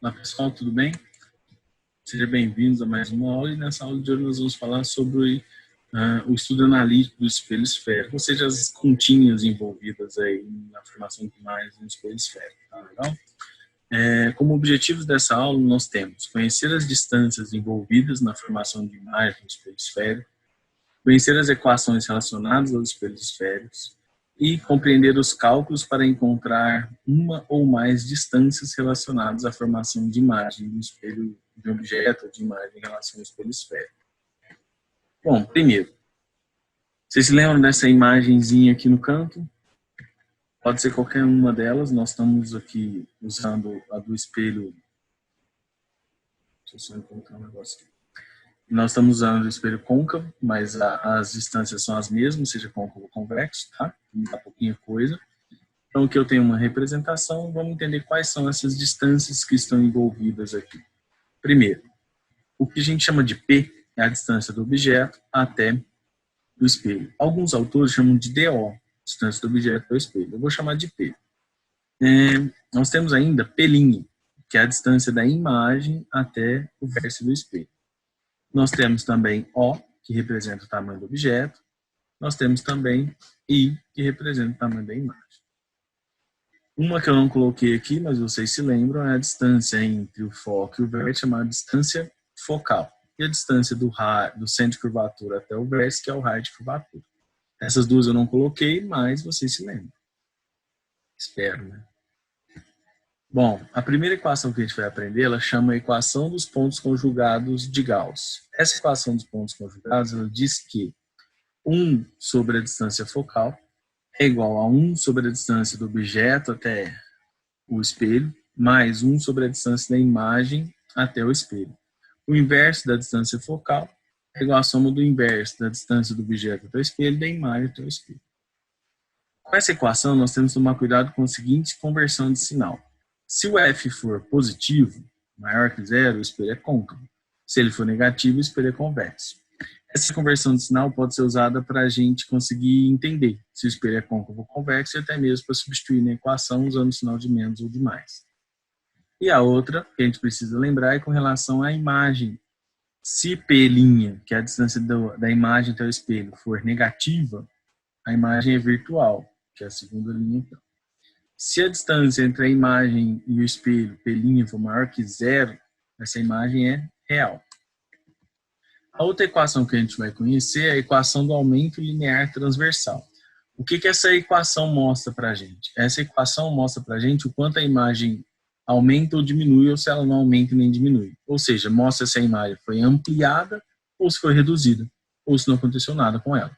Olá pessoal, tudo bem? Sejam bem-vindos a mais uma aula e nessa aula de hoje nós vamos falar sobre o estudo analítico do espelho esférico, ou seja, as continhas envolvidas aí na formação de imagens no espelho esférico, tá legal? Como objetivos dessa aula nós temos conhecer as distâncias envolvidas na formação de imagens no espelho esférico, conhecer as equações relacionadas aos espelhos esféricos e compreender os cálculos para encontrar uma ou mais distâncias relacionadas à formação de imagem no espelho de objeto ou de imagem em relação ao espelho esférico. Bom, primeiro, vocês se lembram dessa imagenzinha aqui no canto? Pode ser qualquer uma delas, nós estamos aqui usando a do espelho. Deixa eu só encontrar um negócio aqui. Nós estamos usando o espelho côncavo, mas as distâncias são as mesmas, seja côncavo ou convexo, tá? Muda pouquinha coisa. Então, aqui eu tenho uma representação, vamos entender quais são essas distâncias que estão envolvidas aqui. Primeiro, o que a gente chama de P é a distância do objeto até o espelho. Alguns autores chamam de DO, distância do objeto até o espelho. Eu vou chamar de P. Nós temos ainda P', que é a distância da imagem até o vértice do espelho. Nós temos também O, que representa o tamanho do objeto. Nós temos também I, que representa o tamanho da imagem. Uma que eu não coloquei aqui, mas vocês se lembram, é a distância entre o foco e o vértice, chamada distância focal. E a distância do centro de curvatura até o vértice, que é o raio de curvatura. Essas duas eu não coloquei, mas vocês se lembram. Espero, né? Bom, a primeira equação que a gente vai aprender, ela chama a equação dos pontos conjugados de Gauss. Essa equação dos pontos conjugados, ela diz que 1 sobre a distância focal é igual a 1 sobre a distância do objeto até o espelho, mais 1 sobre a distância da imagem até o espelho. O inverso da distância focal é igual à soma do inverso da distância do objeto até o espelho e da imagem até o espelho. Com essa equação, nós temos que tomar cuidado com a seguinte conversão de sinal. Se o F for positivo, maior que zero, o espelho é côncavo. Se ele for negativo, o espelho é convexo. Essa conversão de sinal pode ser usada para a gente conseguir entender se o espelho é côncavo ou convexo e até mesmo para substituir na equação usando o sinal de menos ou de mais. E a outra que a gente precisa lembrar é com relação à imagem. Se P', que é a distância da imagem até o espelho, for negativa, a imagem é virtual, que é a segunda linha então. Se a distância entre a imagem e o espelho, P' for maior que zero, essa imagem é real. A outra equação que a gente vai conhecer é a equação do aumento linear transversal. O que essa equação mostra para a gente? Essa equação mostra para a gente o quanto a imagem aumenta ou diminui, ou se ela não aumenta nem diminui. Ou seja, mostra se a imagem foi ampliada ou se foi reduzida, ou se não aconteceu nada com ela.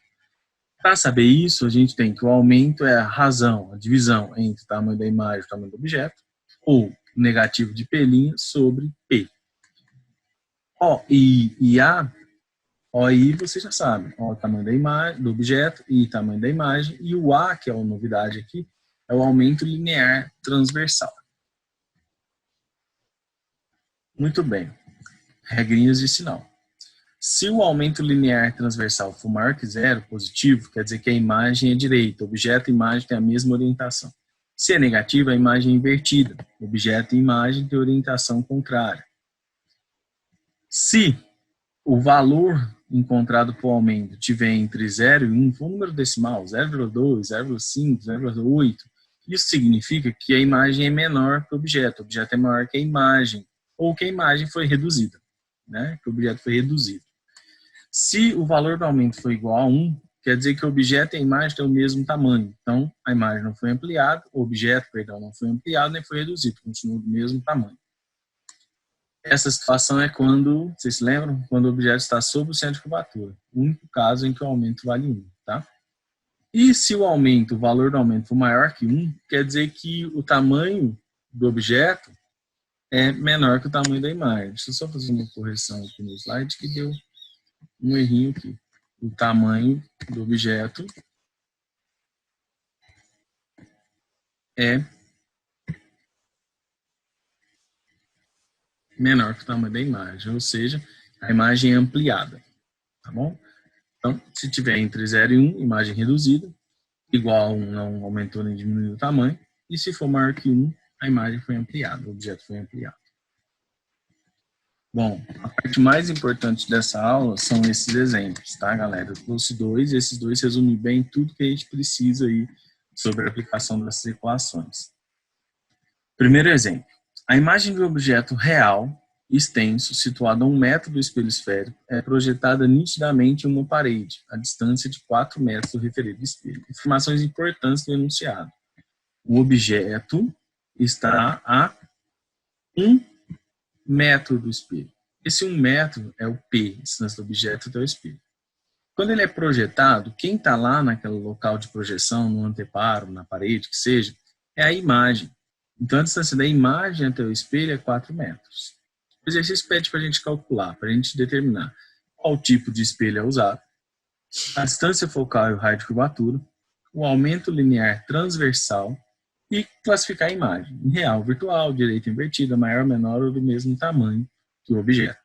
Para saber isso, a gente tem que o aumento é a razão, a divisão entre o tamanho da imagem e o tamanho do objeto, ou negativo de P' sobre P. O, I e A, O e I você já sabe, O é o tamanho da imagem, do objeto, I tamanho da imagem, e o A, que é a novidade aqui, é o aumento linear transversal. Muito bem, regrinhas de sinal. Se o aumento linear transversal for maior que zero, positivo, quer dizer que a imagem é direita, objeto e imagem têm a mesma orientação. Se é negativo, a imagem é invertida, objeto e imagem têm orientação contrária. Se o valor encontrado por aumento tiver entre 0 e 1, for um número decimal, 0,2, 0,5, 0,8, isso significa que a imagem é menor que o objeto é maior que a imagem, ou que a imagem foi reduzida, né? Que o objeto foi reduzido. Se o valor do aumento for igual a 1, quer dizer que o objeto e a imagem têm o mesmo tamanho. Então, a imagem não foi ampliada, o objeto, perdão, não foi ampliado nem foi reduzido, continua do mesmo tamanho. Essa situação é quando, vocês se lembram? Quando o objeto está sob o centro de curvatura. O único caso em que o aumento vale 1, tá? E se o valor do aumento for maior que 1, quer dizer que o tamanho do objeto é menor que o tamanho da imagem. Deixa eu só fazer uma correção aqui no slide que deu um errinho aqui. O tamanho do objeto é menor que o tamanho da imagem, ou seja, a imagem é ampliada, tá bom? Então, se tiver entre 0 e 1, imagem reduzida, igual a 1 não aumentou nem diminuiu o tamanho, e se for maior que 1, a imagem foi ampliada, o objeto foi ampliado. Bom, a parte mais importante dessa aula são esses exemplos, tá, galera? Eu trouxe dois, e esses dois resumem bem tudo que a gente precisa aí sobre a aplicação dessas equações. Primeiro exemplo. A imagem de um objeto real, extenso, situado a 1 metro do espelho esférico, é projetada nitidamente em uma parede, a distância de 4 metros do referido espelho. Informações importantes do enunciado. O objeto está a 1 metro do espelho. Esse 1 metro é o P, distância do objeto até o espelho. Quando ele é projetado, quem está lá naquele local de projeção, no anteparo, na parede, que seja, é a imagem. Então, a distância da imagem até o espelho é 4 metros. O exercício pede para a gente calcular, para a gente determinar qual tipo de espelho é usado, a distância focal e o raio de curvatura, o aumento linear transversal e classificar a imagem em real, virtual, direita invertida, maior, menor ou do mesmo tamanho que o objeto.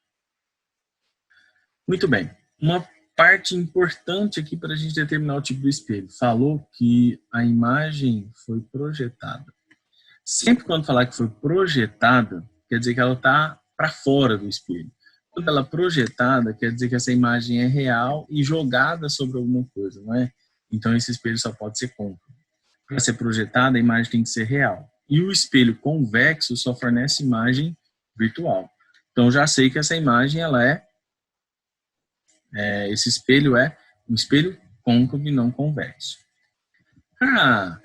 Muito bem. Uma parte importante aqui para a gente determinar o tipo do espelho. Falou que a imagem foi projetada. Sempre quando falar que foi projetada, quer dizer que ela está para fora do espelho. Quando ela é projetada, quer dizer que essa imagem é real e jogada sobre alguma coisa, não é? Então, esse espelho só pode ser côncavo. Para ser projetada, a imagem tem que ser real. E o espelho convexo só fornece imagem virtual. Então, já sei que essa imagem, esse espelho é um espelho côncavo e não convexo. Para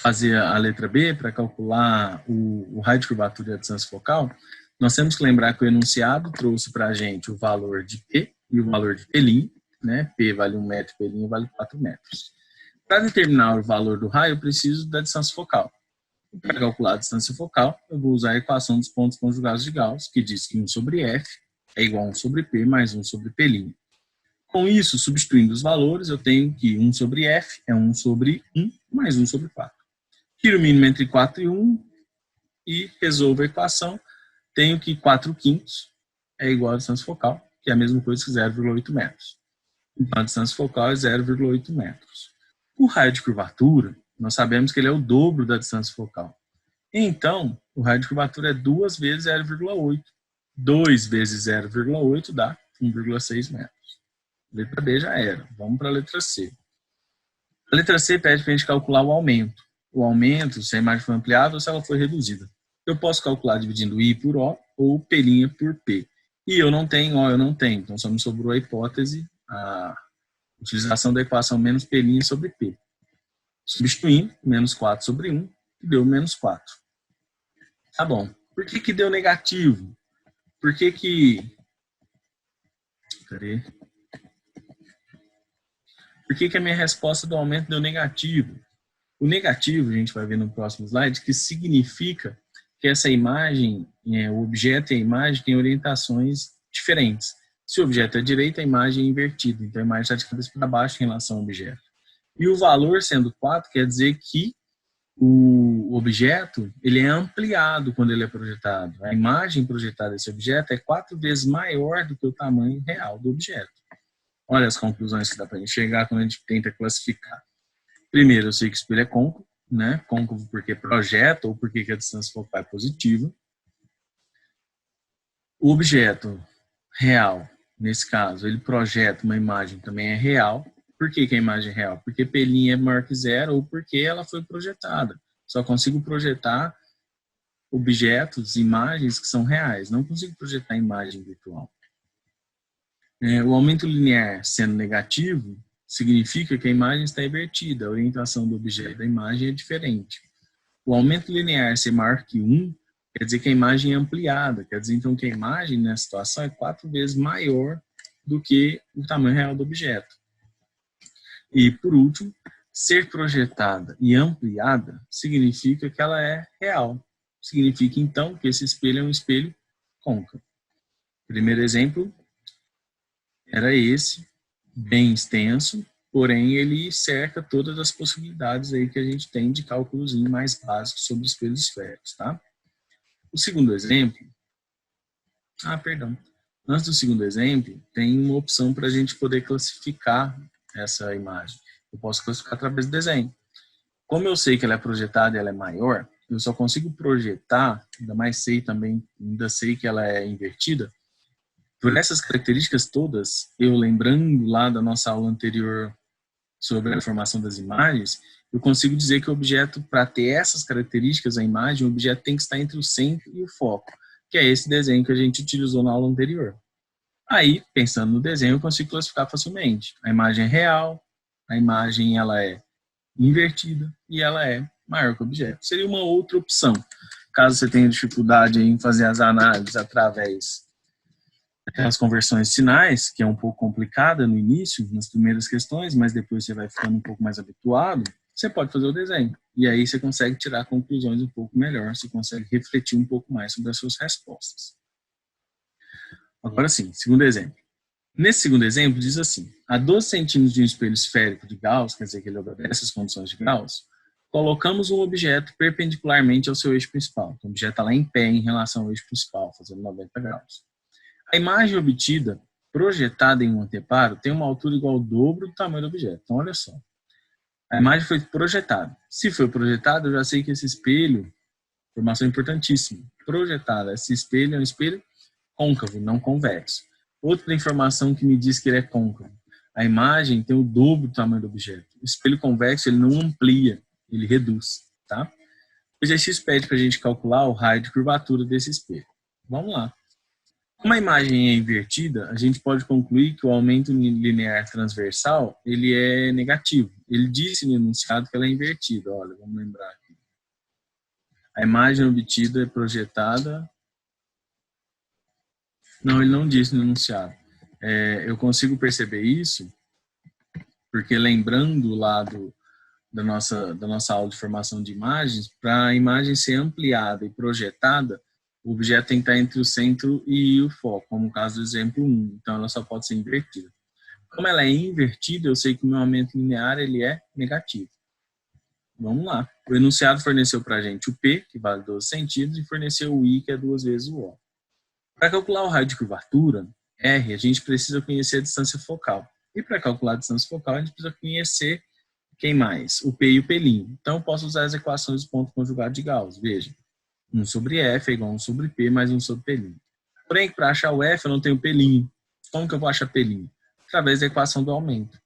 fazer a letra B, para calcular o raio de curvatura e a distância focal, nós temos que lembrar que o enunciado trouxe para a gente o valor de P e o valor de P', né? P vale 1 metro, P' vale 4 metros. Para determinar o valor do raio, eu preciso da distância focal. Para calcular a distância focal, eu vou usar a equação dos pontos conjugados de Gauss, que diz que 1 sobre F é igual a 1 sobre P mais 1 sobre P'. Com isso, substituindo os valores, eu tenho que 1 sobre F é 1 sobre 1 mais 1 sobre 4. Tiro o mínimo entre 4 e 1 e resolvo a equação. Tenho que 4/5 é igual à distância focal, que é a mesma coisa que 0,8 metros. Então, a distância focal é 0,8 metros. O raio de curvatura, nós sabemos que ele é o dobro da distância focal. Então, o raio de curvatura é 2 vezes 0,8. 2 vezes 0,8 dá 1,6 metros. Letra B já era. Vamos para a letra C. A letra C pede para a gente calcular o aumento. O aumento, se a imagem foi ampliada ou se ela foi reduzida. Eu posso calcular dividindo I por O ou P' por P. E eu não tenho O, eu não tenho. Então, só me sobrou a hipótese, a utilização da equação menos P' sobre P. Substituindo, menos 4 sobre 1, que deu menos 4. Tá bom. Por que deu negativo? Por que a minha resposta do aumento deu negativo? O negativo, a gente vai ver no próximo slide, que significa que essa imagem, o objeto e a imagem têm orientações diferentes. Se o objeto é à direita, a imagem é invertida. Então, a imagem está de cabeça para baixo em relação ao objeto. E o valor sendo 4 quer dizer que o objeto ele é ampliado quando ele é projetado. A imagem projetada desse objeto é 4 vezes maior do que o tamanho real do objeto. Olha as conclusões que dá para a gente chegar quando a gente tenta classificar. Primeiro, eu sei que o espelho é côncavo, né? Côncavo porque projeta ou porque a distância focal é positiva. O objeto real, nesse caso, ele projeta uma imagem também é real. Por que a imagem é real? Porque P' é maior que 0 ou porque ela foi projetada. Só consigo projetar objetos, imagens que são reais. Não consigo projetar imagem virtual. O aumento linear sendo negativo significa que a imagem está invertida. A orientação do objeto da imagem é diferente. O aumento linear ser maior que 1 quer dizer que a imagem é ampliada. Quer dizer, então, que a imagem nessa situação é 4 vezes maior do que o tamanho real do objeto. E, por último, ser projetada e ampliada significa que ela é real. Significa, então, que esse espelho é um espelho côncavo. Primeiro exemplo era esse, bem extenso, porém ele cerca todas as possibilidades aí que a gente tem de cálculos mais básicos sobre espelhos esféricos, tá? O segundo exemplo, antes do segundo exemplo, tem uma opção para a gente poder classificar essa imagem. Eu posso classificar através do desenho. Como eu sei que ela é projetada e ela é maior, eu só consigo projetar, ainda sei que ela é invertida, por essas características todas, eu lembrando lá da nossa aula anterior sobre a formação das imagens, eu consigo dizer que o objeto, para ter essas características, a imagem, o objeto tem que estar entre o centro e o foco, que é esse desenho que a gente utilizou na aula anterior. Aí, pensando no desenho, eu consigo classificar facilmente. A imagem é real, a imagem ela é invertida e ela é maior que o objeto. Seria uma outra opção, caso você tenha dificuldade em fazer as análises através das conversões sinais, que é um pouco complicada no início, nas primeiras questões, mas depois você vai ficando um pouco mais habituado, você pode fazer o desenho. E aí você consegue tirar conclusões um pouco melhor, você consegue refletir um pouco mais sobre as suas respostas. Agora sim, segundo exemplo. Nesse segundo exemplo, diz assim: a 12 centímetros de um espelho esférico de Gauss, quer dizer que ele obedece às condições de Gauss, colocamos um objeto perpendicularmente ao seu eixo principal. Então, o objeto está lá em pé em relação ao eixo principal, fazendo 90 graus. A imagem obtida, projetada em um anteparo, tem uma altura igual ao dobro do tamanho do objeto. Então, olha só. A imagem foi projetada. Se foi projetada, eu já sei que esse espelho, informação importantíssima, projetada, esse espelho é um espelho côncavo, não convexo. Outra informação que me diz que ele é côncavo. A imagem tem o dobro do tamanho do objeto. O espelho convexo, ele não amplia, ele reduz, tá? O exercício pede para a gente calcular o raio de curvatura desse espelho. Vamos lá. Como a imagem é invertida, a gente pode concluir que o aumento linear transversal ele é negativo. Ele disse no enunciado que ela é invertida. Olha, vamos lembrar aqui. A imagem obtida é projetada. Não, ele não disse no enunciado. Eu consigo perceber isso porque lembrando lá da nossa aula de formação de imagens, para a imagem ser ampliada e projetada, o objeto tem que estar entre o centro e o foco, como no caso do exemplo 1. Então, ela só pode ser invertida. Como ela é invertida, eu sei que o meu aumento linear ele é negativo. Vamos lá. O enunciado forneceu para a gente o P, que vale 12 centímetros, e forneceu o I, que é 2 vezes o O. Para calcular o raio de curvatura, R, a gente precisa conhecer a distância focal. E para calcular a distância focal, a gente precisa conhecer quem mais? O P e o P'. Então, eu posso usar as equações do ponto conjugado de Gauss. Veja, 1 sobre F é igual a 1 sobre P mais 1 sobre P'. Porém, para achar o F, eu não tenho P'. Como que eu vou achar P'? Através da equação do aumento.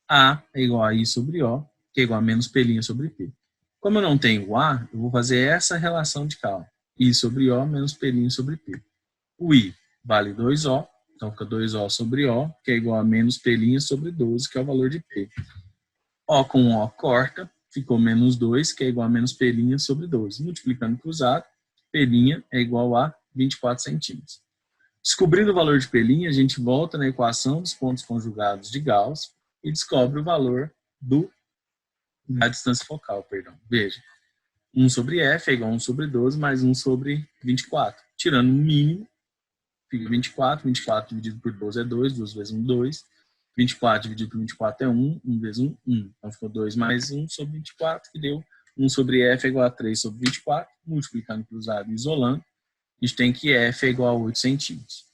A é igual a I sobre O, que é igual a menos P' sobre P. Como eu não tenho o A, eu vou fazer essa relação de cálculo. I sobre O menos P' sobre P. O I vale 2O, então fica 2O sobre O, que é igual a menos P' sobre 12, que é o valor de P. O com O corta, ficou menos 2, que é igual a menos P' sobre 12. Multiplicando cruzado, P' é igual a 24 centímetros. Descobrindo o valor de P', a gente volta na equação dos pontos conjugados de Gauss e descobre o valor da distância focal. Veja, 1 sobre F é igual a 1 sobre 12 mais 1 sobre 24. Tirando o mínimo, fica 24. 24 dividido por 12 é 2, 2 vezes 1, 2. 24 dividido por 24 é 1, 1 vezes 1, 1. Então ficou 2 mais 1 sobre 24, que deu 1 sobre F é igual a 3 sobre 24. Multiplicando cruzado e isolando, a gente tem que F é igual a 8 centímetros.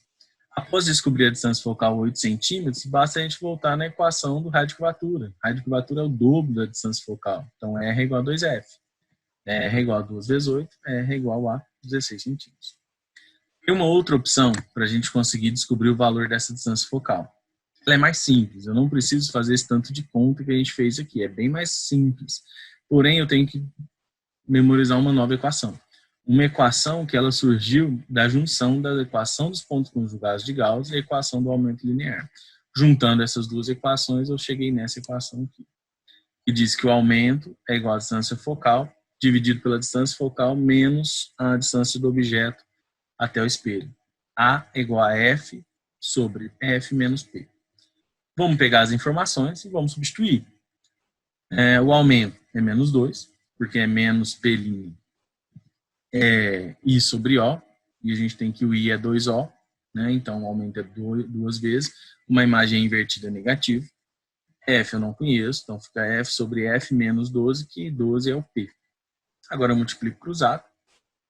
Após descobrir a distância focal 8 centímetros, basta a gente voltar na equação do raio de curvatura. O raio de curvatura é o dobro da distância focal. Então, R é igual a 2F. R é igual a 2 vezes 8, R é igual a 16 centímetros. Tem uma outra opção para a gente conseguir descobrir o valor dessa distância focal. Ela é mais simples, eu não preciso fazer esse tanto de conta que a gente fez aqui, é bem mais simples. Porém, eu tenho que memorizar uma nova equação. Uma equação que ela surgiu da junção da equação dos pontos conjugados de Gauss e a equação do aumento linear. Juntando essas duas equações, eu cheguei nessa equação aqui, que diz que o aumento é igual à distância focal dividido pela distância focal menos a distância do objeto até o espelho. A é igual a F sobre F menos P. Vamos pegar as informações e vamos substituir. O aumento é menos 2, porque é menos P' I sobre O, e a gente tem que o I é 2O, né? Então o aumento é 2 vezes. Uma imagem invertida é negativo. F eu não conheço, então fica F sobre F menos 12, que 12 é o P. Agora eu multiplico cruzado.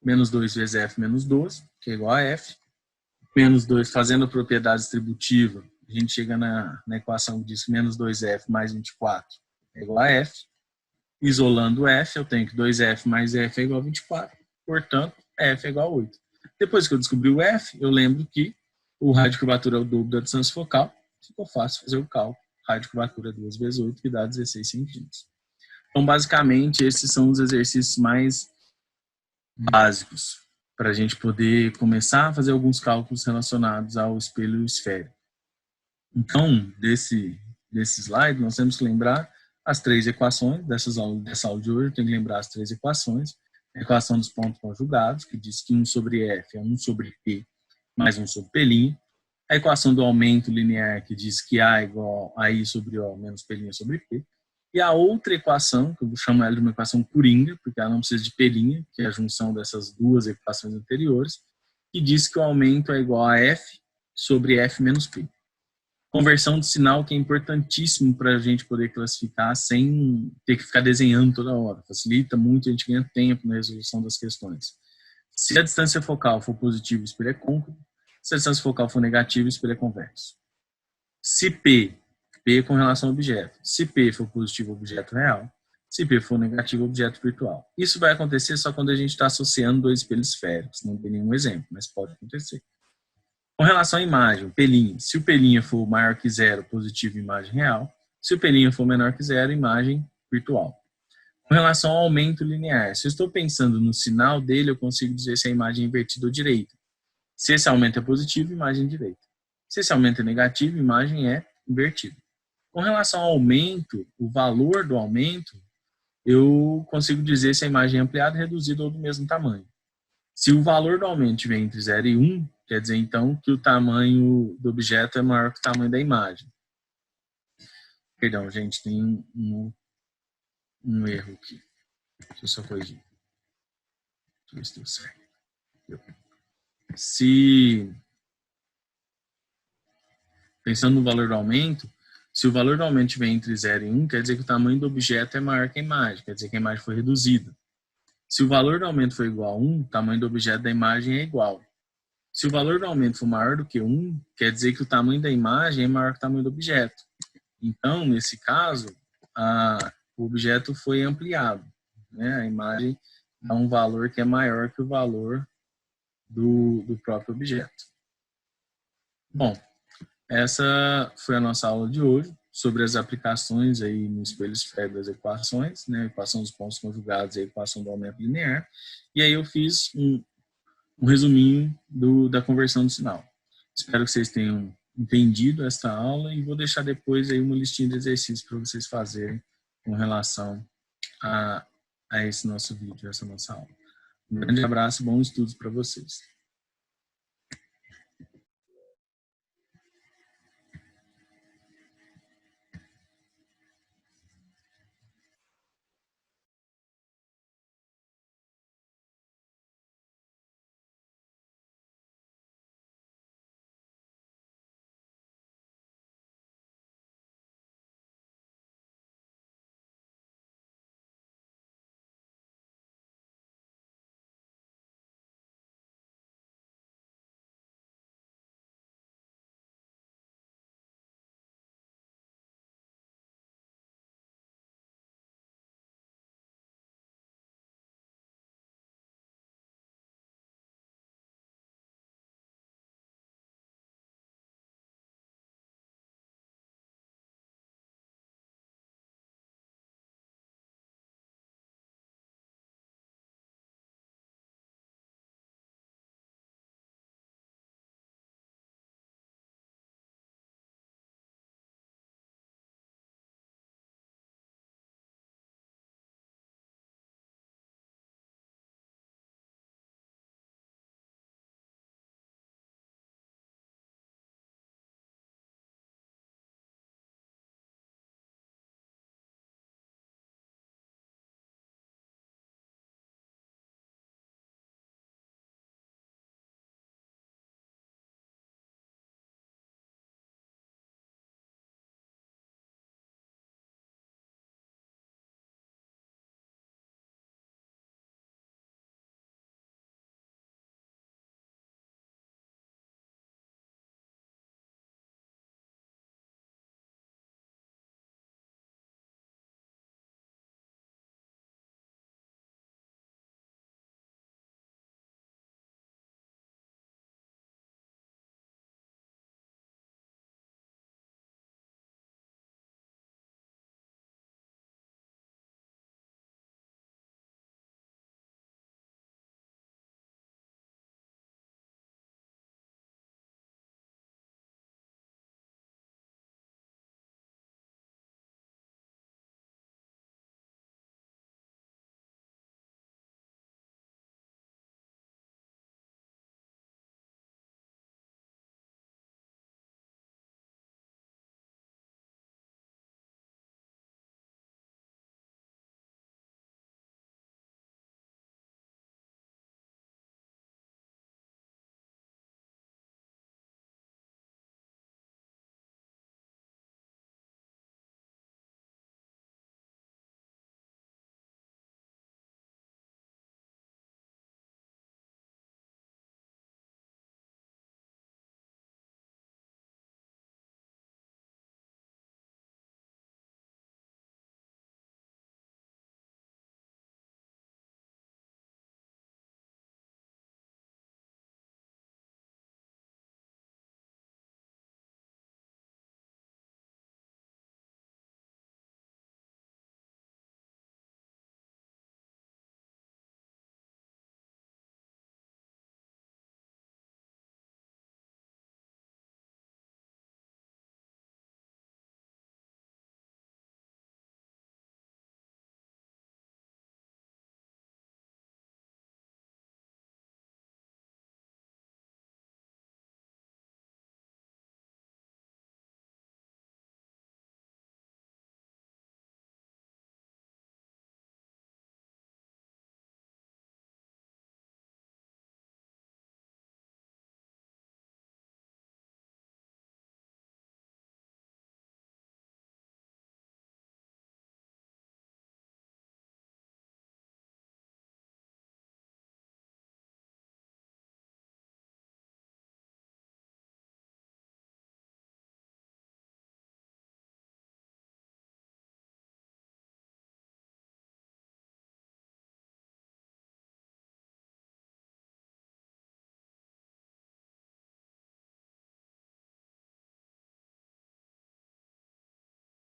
Menos 2 vezes F menos 12, que é igual a F. Menos 2, fazendo a propriedade distributiva, a gente chega na equação que diz que menos 2F mais 24 é igual a F. Isolando f, eu tenho que 2f mais f é igual a 24. Portanto, f é igual a 8. Depois que eu descobri o f, eu lembro que o raio de curvatura é o dobro da distância focal. Ficou fácil fazer o cálculo. Raio de curvatura 2 vezes 8, que dá 16 centímetros. Então, basicamente, esses são os exercícios mais básicos para a gente poder começar a fazer alguns cálculos relacionados ao espelho esférico. Então, desse slide, nós temos que lembrar as 3 equações dessa aula de hoje. Tem que lembrar as 3 equações. A equação dos pontos conjugados, que diz que 1 sobre F é 1 sobre P mais 1 sobre P'. A equação do aumento linear, que diz que A é igual a I sobre O menos P' sobre P. E a outra equação, que eu vou chamar ela de uma equação coringa, porque ela não precisa de P', que é a junção dessas duas equações anteriores, que diz que o aumento é igual a F sobre F menos P. Conversão de sinal, que é importantíssimo para a gente poder classificar sem ter que ficar desenhando toda hora. Facilita muito, a gente ganha tempo na resolução das questões. Se a distância focal for positiva, o espelho é côncavo. Se a distância focal for negativa, o espelho é convexo. Se P é com relação ao objeto. Se P for positivo, objeto real. Se P for negativo, objeto virtual. Isso vai acontecer só quando a gente está associando dois espelhos esféricos. Não tem nenhum exemplo, mas pode acontecer. Com relação à imagem, P'. Se o P' for maior que zero, positivo, imagem real. Se o P' for menor que zero, imagem virtual. Com relação ao aumento linear, se eu estou pensando no sinal dele, eu consigo dizer se a imagem é invertida ou direita. Se esse aumento é positivo, imagem direita. Se esse aumento é negativo, imagem é invertida. Com relação ao aumento, o valor do aumento, eu consigo dizer se a imagem é ampliada, reduzida ou do mesmo tamanho. Se o valor do aumento estiver entre 0 e 1, quer dizer então que o tamanho do objeto é maior que o tamanho da imagem. Perdão, gente, tem um erro aqui. Deixa eu só corrigir. Deixa eu ver se deu certo. Se, pensando no valor do aumento, se o valor do aumento estiver entre 0 e 1, quer dizer que o tamanho do objeto é maior que a imagem, quer dizer que a imagem foi reduzida. Se o valor do aumento for igual a 1, o tamanho do objeto da imagem é igual. Se o valor do aumento for maior do que 1, quer dizer que o tamanho da imagem é maior que o tamanho do objeto. Então, nesse caso, o objeto foi ampliado. Né? A imagem dá um valor que é maior que o valor do próprio objeto. Bom, essa foi a nossa aula de hoje sobre as aplicações aí no espelho esférico das equações, né? A equação dos pontos conjugados e a equação do aumento linear. E aí eu fiz um resuminho da conversão do sinal. Espero que vocês tenham entendido esta aula e vou deixar depois aí uma listinha de exercícios para vocês fazerem com relação a esse nosso vídeo, essa nossa aula. Um grande abraço e bons estudos para vocês.